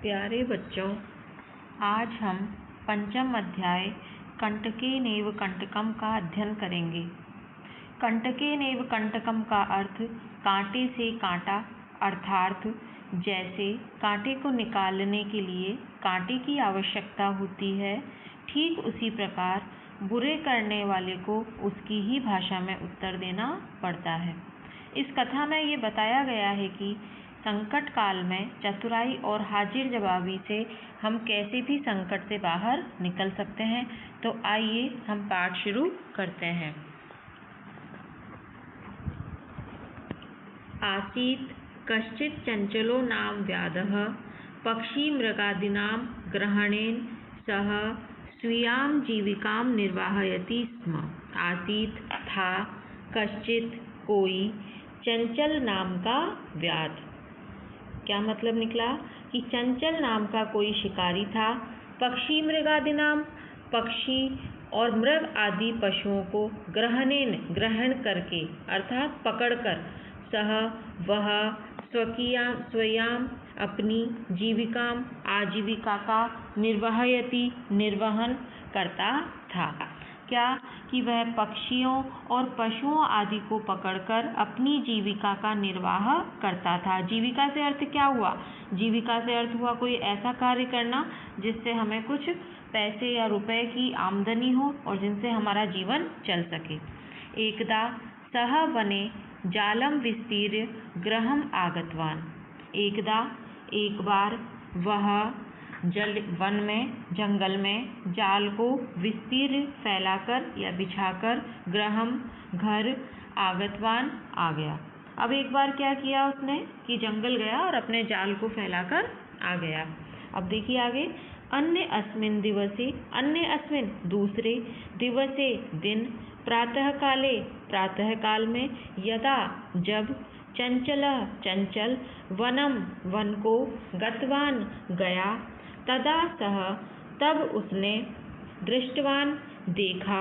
प्यारे बच्चों, आज हम पंचम अध्याय कंटकेनैव कंटकम का अध्ययन करेंगे। कंटकेनैव कंटकम का अर्थ कांटे से कांटा, अर्थात जैसे कांटे को निकालने के लिए कांटे की आवश्यकता होती है, ठीक उसी प्रकार बुरे करने वाले को उसकी ही भाषा में उत्तर देना पड़ता है। इस कथा में ये बताया गया है कि संकट काल में चतुराई और हाजिर जवाबी से हम कैसे भी संकट से बाहर निकल सकते हैं। तो आइए हम पाठ शुरू करते हैं। आसीत् कश्चित् चंचलो नाम व्याधः पक्षी मृगादीनां ग्रहणेन सह स्वीयां जीविकां निर्वाहयति स्म। आसीत् था, कश्चित् कोई, चंचल नाम का व्याध। क्या मतलब निकला कि चंचल नाम का कोई शिकारी था। पक्षी मृगादि नाम, पक्षी और मृग आदि पशुओं को ग्रहण करके अर्थात पकड़कर, सह वह स्वयाम अपनी जीविका आजीविका का निर्वहन करता था। क्या कि वह पक्षियों और पशुओं आदि को पकड़कर अपनी जीविका का निर्वाह करता था। जीविका से अर्थ क्या हुआ? जीविका से अर्थ हुआ कोई ऐसा कार्य करना जिससे हमें कुछ पैसे या रुपए की आमदनी हो और जिनसे हमारा जीवन चल सके। एकदा सह वने जालम विस्तीर्य गृहम आगतवान। एकदा एक बार वह वन में, जंगल में जाल को विस्तीर्ण फैलाकर या बिछाकर गृहम घर आगतवान आ गया। अब एक बार क्या किया उसने कि जंगल गया और अपने जाल को फैलाकर आ गया। अब देखिए आगे, अन्य अस्मिन दिवसे, अन्य अस्मिन दूसरे, दिवसे दिन, प्रातः काले प्रातः काल में, यदा जब, चंचल चंचल, वनम वन को, गतवान गया, तदा सह तब उसने, दृष्टवान देखा,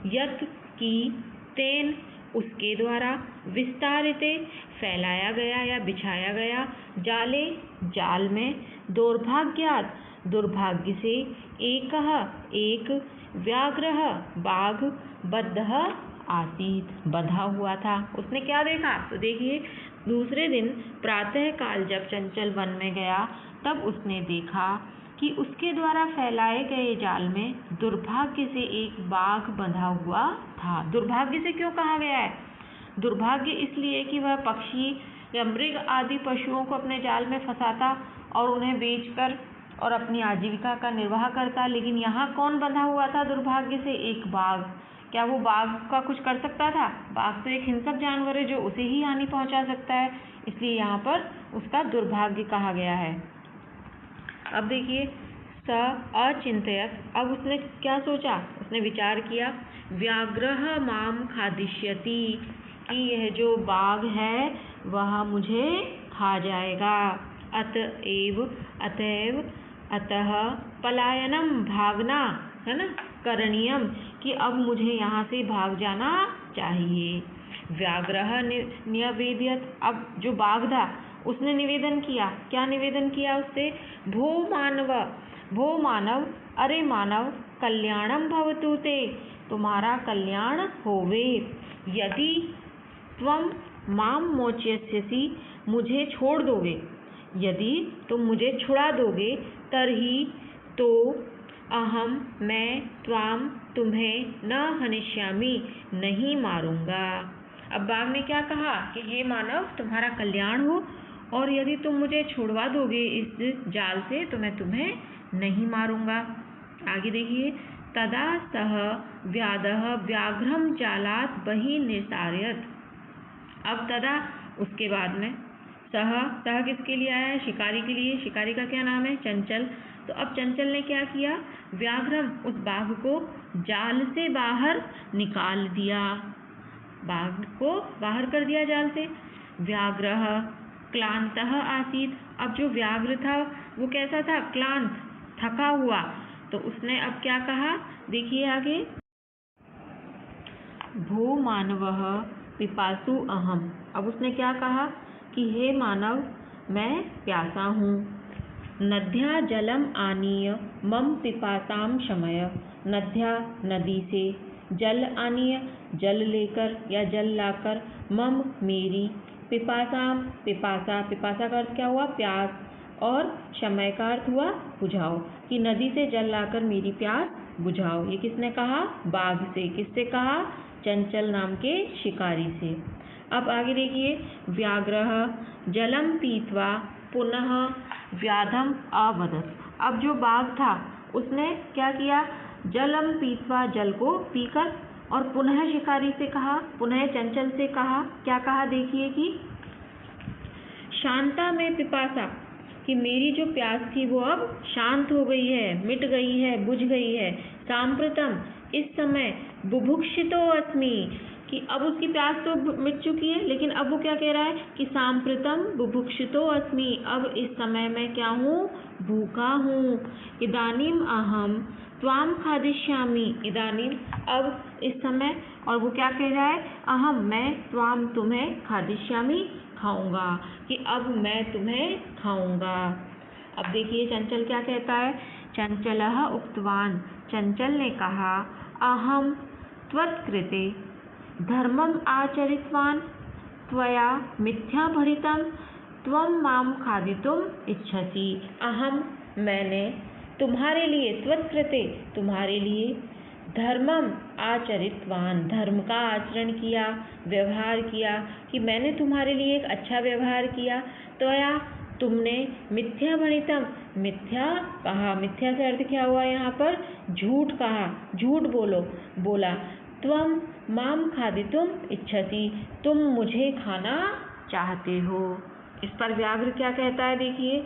यत् की तेन उसके द्वारा, विस्तारिते फैलाया गया या बिछाया गया, जाले जाल में, दौर्भाग्यात् दुर्भाग्य से, एक व्याघ्रः बाघ, बद्धः आसीत् बंधा हुआ था। उसने क्या देखा? तो देखिए, दूसरे दिन प्रातः काल जब चंचल वन में गया तब उसने देखा कि उसके द्वारा फैलाए गए जाल में दुर्भाग्य से एक बाघ बंधा हुआ था। दुर्भाग्य से क्यों कहा गया है? दुर्भाग्य इसलिए कि वह पक्षी या मृग आदि पशुओं को अपने जाल में फंसाता और उन्हें बेचकर और अपनी आजीविका का निर्वाह करता, लेकिन यहाँ कौन बंधा हुआ था दुर्भाग्य से? एक बाघ। क्या वो बाघ का कुछ कर सकता था? बाघ तो एक हिंसक जानवर है जो उसे ही हानि पहुंचा सकता है, इसलिए यहाँ पर उसका दुर्भाग्य कहा गया है। अब देखिए, स अचिंतयत, अब उसने क्या सोचा? उसने विचार किया, व्याघ्रः माम खादिष्यति, कि यह जो बाघ है वह मुझे खा जाएगा। अतएव अतः पलायनम भागना, है ना, करणीयम, कि अब मुझे यहाँ से भाग जाना चाहिए। व्याघ्रः निवेदयत्, अब जो बाघ था उसने निवेदन किया। क्या निवेदन किया उससे? भो मानव, अरे मानव, कल्याणम भवतु ते, तुम्हारा कल्याण होवे। यदि त्वं माम मोचयस्यसि, मुझे छोड़ दोगे, यदि तुम मुझे छुड़ा दोगे, तरही तो अहम मैं, त्वाम तुम्हें, न हनिष्यामि नहीं मारूंगा। अब बाघ ने क्या कहा कि हे मानव, तुम्हारा कल्याण हो और यदि तुम मुझे छुड़वा दोगे इस जाल से तो मैं तुम्हें नहीं मारूंगा। आगे देखिए, तदा सह व्याधः व्याघ्रम जालात् बहि निसारयत्। अब तदा उसके बाद में, सह किसके लिए आया है? शिकारी के लिए। शिकारी का क्या नाम है? चंचल। तो अब चंचल ने क्या किया? व्याघ्रम, उस बाघ को जाल से बाहर निकाल दिया, बाघ को बाहर कर दिया जाल से। व्याघ्रः क्लांतः आसीत्, अब जो व्याघ्र था वो कैसा था? क्लांत, थका हुआ। तो उसने अब क्या कहा? देखिए आगे, भो मानवः पिपासु अहम। अब उसने क्या कहा कि हे मानव, मैं प्यासा हूँ। नद्या जलम आनीय मम पिपासाम शमय। नद्या नदी से, जल आनीय जल लेकर या जल लाकर, मम मेरी, पिपासाम पिपासा, पिपासा का अर्थ क्या हुआ? प्यास, और शमय का अर्थ हुआ बुझाओ, कि नदी से जल लाकर मेरी प्यास बुझाओ। ये किसने कहा? बाघ से। किससे कहा? चंचल नाम के शिकारी से। अब आगे देखिए, व्याघ्रः जलम पीत्वा पुनः व्याधम अवदत्। अब जो बाघ था उसने क्या किया? जलम पीत्वा, जल को पीकर, और पुनः शिकारी से कहा, पुनः चंचल से कहा, क्या कहा? देखिए कि शांता में पिपासा, कि मेरी जो प्यास थी वो अब शांत हो गई है, मिट गई है, बुझ गई है। सांप्रतम, इस समय, बुभुक्षितो अस्मि, कि अब उसकी प्यास तो मिट चुकी है, लेकिन अब वो क्या कह रहा है कि सांप्रतम बुभुक्षितो अस्मि, अब इस समय मैं क्या हूँ? भूखा हूँ। इदानीम अहम त्वाम खादिष्यामि, इदानीम, अब, इस समय, और वो क्या कह रहा है? अहम, मैं, त्वाम, तुम्हें, खादिष्यामि, खाऊंगा, कि अब मैं तुम्हें खाऊंगा। अब देखिए चंचल क्या कहता है? चंचलः उक्तवान, चंचल ने कहा, अहम त्वत्कृते धर्मम आचरितवान त्वया मिथ्या भरितम त्वं माम खादितुम इच्छसि। अहम, मैंने, तुम्हारे लिए, त्वत्कृते, तुम्हारे लिए, धर्मम आचरितवान, धर्म का आचरण किया, व्यवहार किया, कि मैंने तुम्हारे लिए एक अच्छा व्यवहार किया। त्वया, तुमने, मिथ्या भणितम, मिथ्या कहा, मिथ्या से अर्थ क्या हुआ यहाँ पर? झूठ कहा, झूठ बोला। त्वं माम खादितुम इच्छसि, तुम मुझे खाना चाहते हो। इस पर व्याघ्र क्या कहता है? देखिए,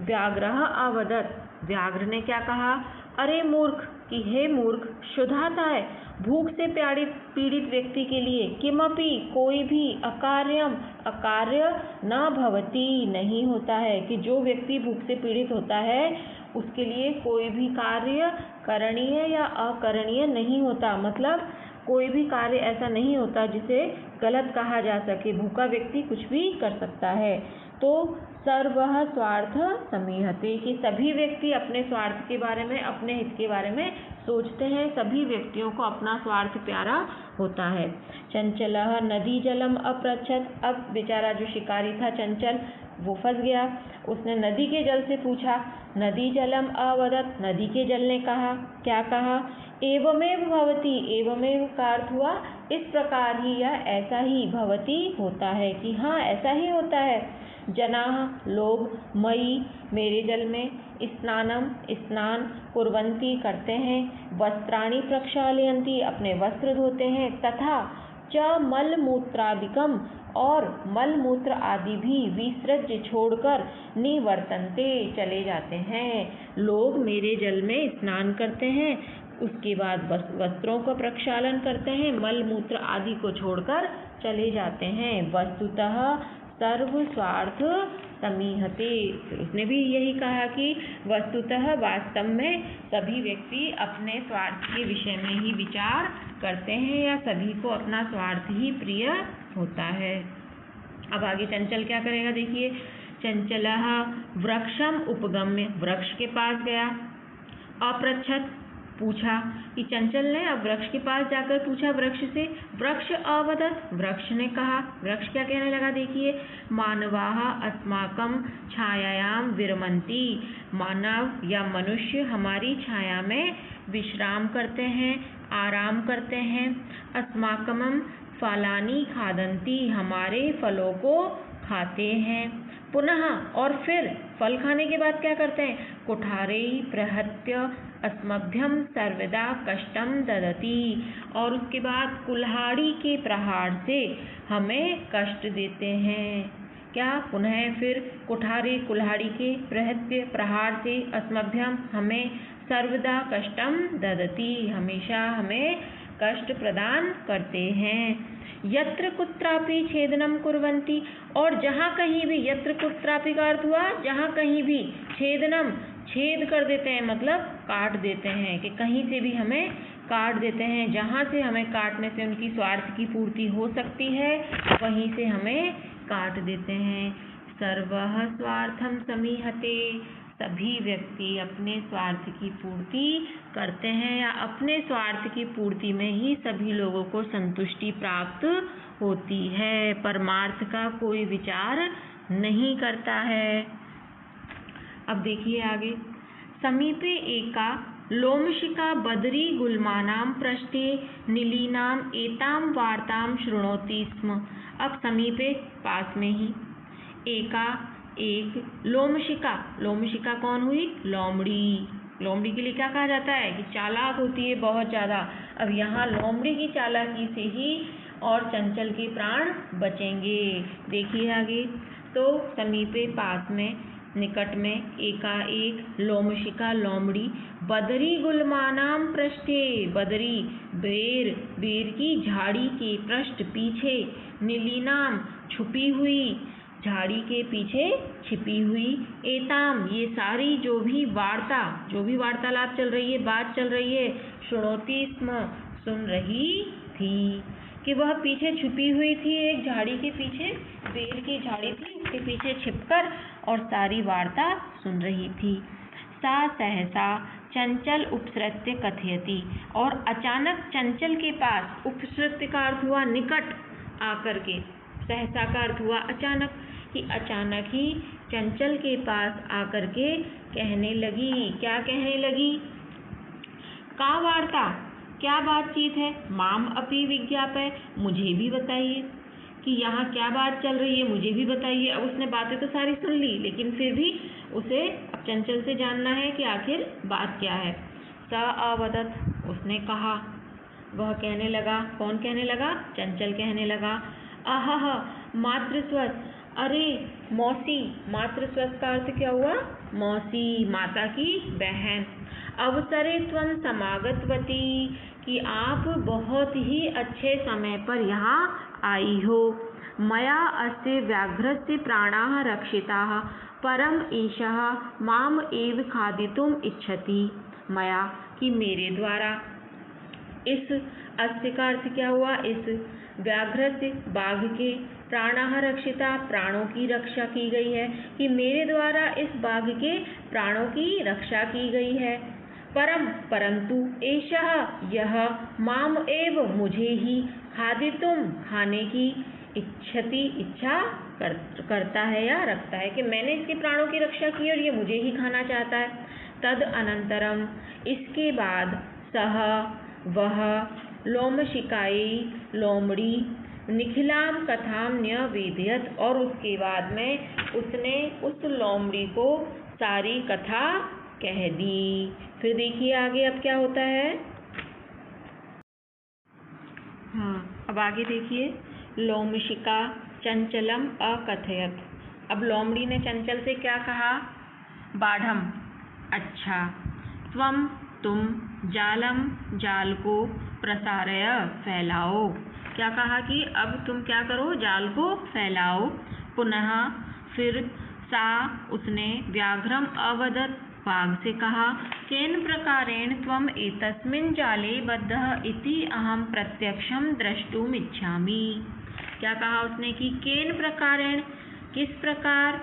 व्याघ्रः अवदत्, व्याघ्र ने क्या कहा? अरे मूर्ख, कि हे मूर्ख, शुद्धाता है, भूख से पीड़ित व्यक्ति के लिए किमपि, कोई भी, अकार्यम, अकार्य न भवति, नहीं होता है, कि जो व्यक्ति भूख से पीड़ित होता है उसके लिए कोई भी कार्य करणीय या अकरणीय नहीं होता। मतलब कोई भी कार्य ऐसा नहीं होता जिसे गलत कहा जा सके, भूखा व्यक्ति कुछ भी कर सकता है। तो सर्वः स्वार्थ समीहते, कि सभी व्यक्ति अपने स्वार्थ के बारे में, अपने हित के बारे में सोचते हैं, सभी व्यक्तियों को अपना स्वार्थ प्यारा होता है। चंचलः नदी जलम अपृच्छत्, अब बेचारा जो शिकारी था चंचल, वो फंस गया। उसने नदी के जल से पूछा, नदी जलम अवदत्, नदी के जल ने कहा, क्या कहा? एवमेव भवति, एवमेव का अर्थ हुआ इस प्रकार ही या ऐसा ही, भवति होता है, कि हाँ ऐसा ही होता है। जनाः, लोग, मयि, मेरे जल में, स्नानम, स्नान, कुर्वन्ति, करते हैं, वस्त्राणि प्रक्षालयन्ति, अपने वस्त्र धोते हैं, तथा च मलमूत्रादिकम, और मलमूत्र आदि भी, विसृज्य, छोड़कर, निवर्तन्ते, चले जाते हैं। लोग मेरे जल में स्नान करते हैं, उसके बाद वस्त्रों का प्रक्षालन करते हैं, मलमूत्र आदि को छोड़कर चले जाते हैं। वस्तुतः सर्व स्वार्थ समीहते, उसने भी यही कहा कि वस्तुतः, वास्तव में, सभी व्यक्ति अपने स्वार्थ के विषय में ही विचार करते हैं, या सभी को अपना स्वार्थ ही प्रिय होता है। अब आगे चंचल क्या करेगा? देखिए, चंचलः वृक्षम उपगम्य, वृक्ष के पास गया, अपृच्छत्, पूछा, कि चंचल ने अब वृक्ष के पास जाकर पूछा वृक्ष से, वृक्ष अवदत्, वृक्ष ने कहा, वृक्ष क्या कहने लगा? देखिए, मानवाः अस्माकं छायायाम विरमन्ति, मानव या मनुष्य हमारी छाया में विश्राम करते हैं, आराम करते हैं। अस्माकं फलानि खादन्ति, हमारे फलों को खाते हैं। पुनः, और फिर फल खाने के बाद क्या करते हैं? कुठारे प्रहत्य अस्मभ्यम सर्वदा कष्टम ददति, और उसके बाद कुल्हाड़ी के प्रहार से हमें कष्ट देते हैं। क्या? पुनः फिर कुठारे, कुल्हाड़ी के, प्रहत्य, प्रहार से, अस्मभ्यम, हमें, सर्वदा कष्टम ददति, हमेशा हमें कष्ट प्रदान करते हैं। यत्र कुत्रापि छेदनम कुर्वन्ति, और जहाँ कहीं भी, यत्र कुत्रापि का अर्थ हुआ जहाँ कहीं भी, छेदनम, छेद कर देते हैं, मतलब काट देते हैं, कि कहीं से भी हमें काट देते हैं, जहाँ से हमें काटने से उनकी स्वार्थ की पूर्ति हो सकती है वहीं से हमें काट देते हैं। सर्वः स्वार्थम समीहते, सभी व्यक्ति अपने स्वार्थ की पूर्ति करते हैं या अपने स्वार्थ की पूर्ति में ही सभी लोगों को संतुष्टि प्राप्त होती है, परमार्थ का कोई विचार नहीं करता है। अब देखिए आगे, समीपे एका लोमशिका बदरी गुल्मानां पृष्ठे नीलीनां एतां वार्तां शृणोति स्म। अब समीपे पास में ही, एका एक, लोमशिका, लोमशिका कौन हुई? लोमड़ी। लोमड़ी के लिए क्या कहा जाता है कि चालाक होती है बहुत ज़्यादा। अब यहाँ लोमड़ी की चालाकी से ही और चंचल के प्राण बचेंगे। देखिए आगे, तो समीपे पास में, निकट में, एकाएक, लोमशिका लोमड़ी, बदरी गुल्मानां पृष्ठे, बदरी बेर, बेर की झाड़ी के पृष्ठ पीछे, नीलीनाम छुपी हुई, झाड़ी के पीछे छिपी हुई, एताम ये सारी जो भी वार्तालाप चल रही है, बात चल रही है, शुणोती स्म सुन रही थी, कि वह पीछे छुपी हुई थी, एक झाड़ी के पीछे, बेर की झाड़ी थी, उसके पीछे छिपकर और सारी वार्ता सुन रही थी। सा सहसा चंचल उपसृत्य कथयति, और अचानक चंचल के पास, उपसृत्य का अर्थ हुआ निकट आकर के, सहसा का अर्थ हुआ अचानक, कि अचानक ही चंचल के पास आकर के कहने लगी। क्या कहने लगी? का वार्ता, क्या बातचीत है? माम अपि विज्ञापय, मुझे भी बताइए कि यहाँ क्या बात चल रही है, मुझे भी बताइए। अब उसने बातें तो सारी सुन ली, लेकिन फिर भी उसे अब चंचल से जानना है कि आखिर बात क्या है। स अवदत, उसने कहा, वह कहने लगा। कौन कहने लगा? चंचल कहने लगा। अहह मातृस्वस, अरे मौसी, मातृस्वस का अर्थ क्या हुआ? मौसी, माता की बहन। अवसरे त्वं समागतवती, कि आप बहुत ही अच्छे समय पर यहाँ आई हो। मया अस्य व्याघ्रस्य प्राणाः रक्षिताः, परम एषः माम एव खादितुम् इच्छति। मया, कि मेरे द्वारा, इस अस्य का अर्थ क्या हुआ? इस, व्याघ्रस्य बाघ के, प्राणाः रक्षिता प्राणों की रक्षा की गई है, कि मेरे द्वारा इस बाघ के प्राणों की रक्षा की गई है। परम, परंतु, एषः यह, माम एव मुझे ही, खादितुम खाने की, इच्छति इच्छा करता है या रखता है, कि मैंने इसके प्राणों की रक्षा की और ये मुझे ही खाना चाहता है। तद अनंतरम, इसके बाद, सह वह, लोमशिकाई लोमड़ी, निखिलाम कथाम न्यवेदयत, और उसके बाद में उसने उस लोमड़ी को सारी कथा कह दी। फिर देखिए आगे अब क्या होता है। हाँ, अब आगे देखिए, लोमशिका चंचलम अकथयत। अब लोमड़ी ने चंचल से क्या कहा? बाढ़म, अच्छा, त्वम तुम, जालम जाल को, प्रसारय फैलाओ। क्या कहा कि अब तुम क्या करो? जाल को फैलाओ। पुनः फिर, सा उसने, व्याघ्रम अवदत बाघ से कहा, केन प्रकारेण त्वम एतस्मिन् जाले बद्धः इति अहम प्रत्यक्षं द्रष्टुम् इच्छामि। क्या कहा उसने कि केन प्रकारेण, किस प्रकार,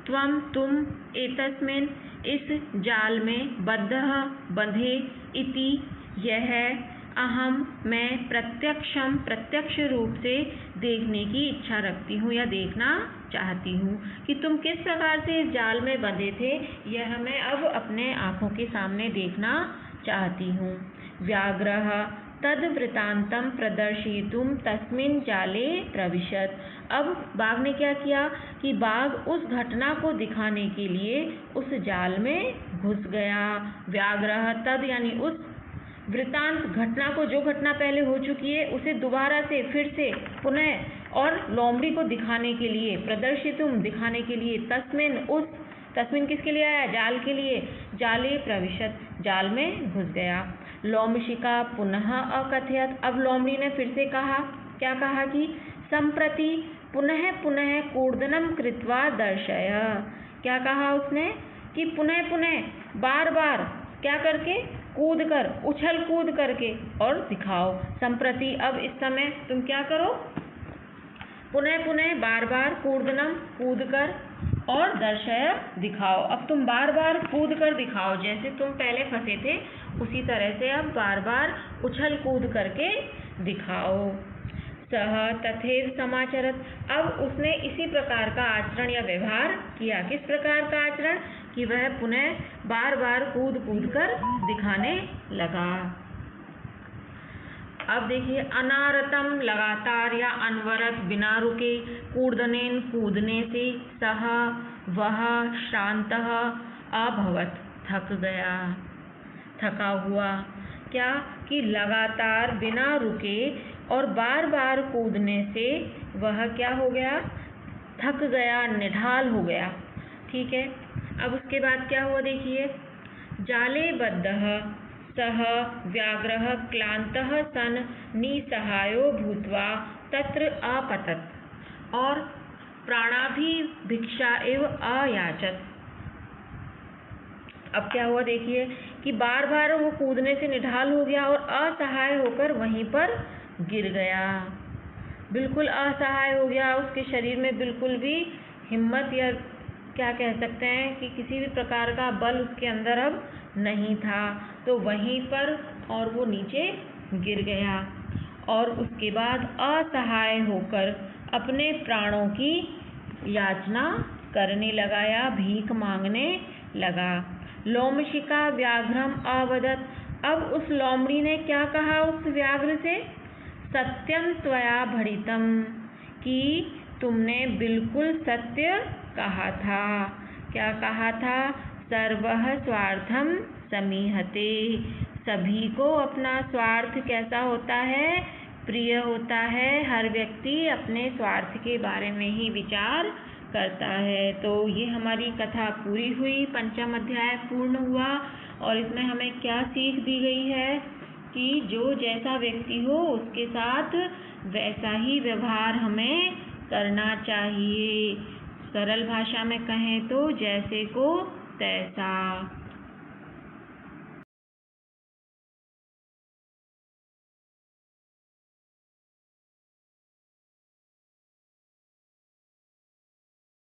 त्वम तुम, एतस्मिन् इस जाल में, बद्धः बंधे, इति यह, अहम मैं, प्रत्यक्षम प्रत्यक्ष रूप से देखने की इच्छा रखती हूँ या देखना चाहती हूँ, कि तुम किस प्रकार से इस जाल में बंधे थे, यह मैं अब अपने आँखों के सामने देखना चाहती हूँ। व्याघ्रः तद वृतांतम प्रदर्शितुं तस्मिन् जाले प्रविशत। अब बाघ ने क्या किया कि बाघ उस घटना को दिखाने के लिए उस जाल में घुस गया। व्याघ्रः तद यानी उस वृतांत, घटना को, जो घटना पहले हो चुकी है उसे दोबारा से, फिर से, पुनः, और लोमड़ी को दिखाने के लिए, प्रदर्शितुम दिखाने के लिए, तस्मिन उस, तस्मिन किसके लिए आया? जाल के लिए। जाले प्रविशत, जाल में घुस गया। लोमशिका पुनः अकथयत। अब लोमड़ी ने फिर से कहा, क्या कहा कि संप्रति पुनः पुनः कूर्दनम कृत्वा दर्शय। क्या कहा उसने कि पुनः पुनः, बार बार, क्या करके? कूद कर, उछल कूद करके, और दिखाओ। संप्रति अब इस समय तुम क्या करो? पुनः पुनः, बार बार, कूर्दनम कूद कर, और दर्शय दिखाओ। अब तुम बार बार कूद कर दिखाओ, जैसे तुम पहले फंसे थे उसी तरह से अब बार बार उछल कूद करके दिखाओ। सह तथैव समाचरत, अब उसने इसी प्रकार का आचरण या व्यवहार किया। किस प्रकार का आचरण? कि वह पुनः बार बार कूद कूद कर दिखाने लगा। अब देखिए, अनारतम लगातार या अनवरत बिना रुके, कूर्दनेन कूदने से, सह वह श्रांतः अभवत थक गया, थका हुआ। क्या? कि लगातार बिना रुके और बार बार कूदने से वह क्या हो गया? थक गया, निढाल हो गया। ठीक है। अब उसके बाद क्या हुआ देखिए, जाले बद्धः सः व्याघ्रः क्लान्तः सन् निसहायो भूत्वा तत्र अपतत और प्राणाभिभिक्षा एव अयाचत। अब क्या हुआ देखिए कि बार बार वो कूदने से निढाल हो गया और असहाय होकर वहीं पर गिर गया। बिल्कुल असहाय हो गया, उसके शरीर में बिल्कुल भी हिम्मत या क्या कह सकते हैं कि किसी भी प्रकार का बल उसके अंदर अब नहीं था, तो वहीं पर और वो नीचे गिर गया और उसके बाद असहाय होकर अपने प्राणों की याचना करने लगा या भीख मांगने लगा। लोमशिका व्याघ्रम अवदत, अब उस लोमड़ी ने क्या कहा उस व्याघ्र से? सत्यम त्वया भणितम, कि तुमने बिल्कुल सत्य कहा था। क्या कहा था? सर्वः स्वार्थम समीहते, सभी को अपना स्वार्थ कैसा होता है? प्रिय होता है। हर व्यक्ति अपने स्वार्थ के बारे में ही विचार करता है। तो ये हमारी कथा पूरी हुई, पंचम अध्याय पूर्ण हुआ और इसमें हमें क्या सीख दी गई है कि जो जैसा व्यक्ति हो उसके साथ वैसा ही व्यवहार हमें करना चाहिए। सरल भाषा में कहें तो जैसे को तैसा।